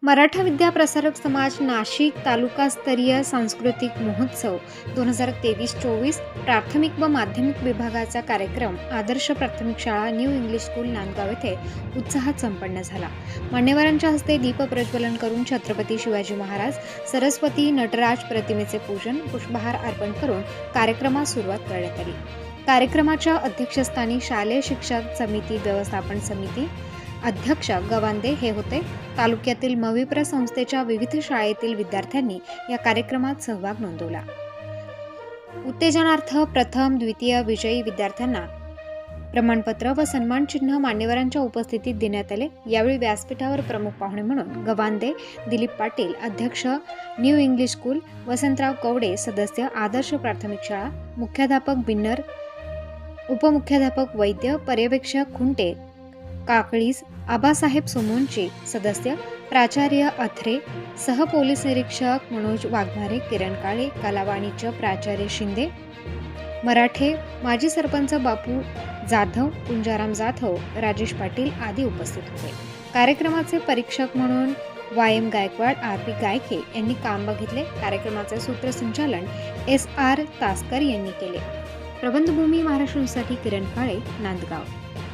मराठा विद्या प्रसारक समाज नाशिक तालुकास्तरीय सांस्कृतिक महोत्सव 2023-24 प्राथमिक व माध्यमिक विभागाचा कार्यक्रम आदर्श प्राथमिक शाळा न्यू इंग्लिश स्कूल नांदगाव येथे उत्साहात संपन्न झाला। मान्यवरांच्या हस्ते दीप प्रज्वलन करून छत्रपती शिवाजी महाराज सरस्वती नटराज प्रतिमेचे पूजन पुष्पहार अर्पण करून कार्यक्रमास सुरुवात करण्यात आली। कार्यक्रमाच्या अध्यक्षस्थानी शालेय शिक्षक समिती व्यवस्थापन समिती अध्यक्ष गवांदे हे होते। तालुक्यातील मविप्र संस्थेच्या विविध शाळेतील विद्यार्थ्यांनी या कार्यक्रमात सहभाग नोंदवला। उत्तेजनार्थ प्रथम द्वितीय विजयी विद्यार्थ्यांना प्रमाणपत्र व सन्मान चिन्ह मान्यवरांच्या उपस्थितीत देण्यात आले। यावेळी व्यासपीठावर प्रमुख पाहुणे म्हणून गवांदे, दिलीप पाटील अध्यक्ष new English school, Vasantrao Kawade सदस्य आदर्श प्राथमिक शाळा, मुख्याध्यापक बिन्नर, उपमुख्याध्यापक वैद्य, पर्यवेक्षक खुंटे काकळीस, आबासाहेब सोमोनचे सदस्य, प्राचार्य अथरे, सह पोलीस निरीक्षक मनोज वाघमारे, किरण काळे, कला वाणिज्य प्राचार्य शिंदे, मराठे, माजी सरपंच बापू जाधव, कुंजाराम जाधव, राजेश पाटील आदी उपस्थित होते। कार्यक्रमाचे परीक्षक म्हणून वायम गायकवाड, आर.पी. गायके यांनी काम बघितले। कार्यक्रमाचे सूत्रसंचालन S.R. तास्कर यांनी केले। प्रबंधभूमी महाराष्ट्रासाठी किरण काळे, नांदगाव।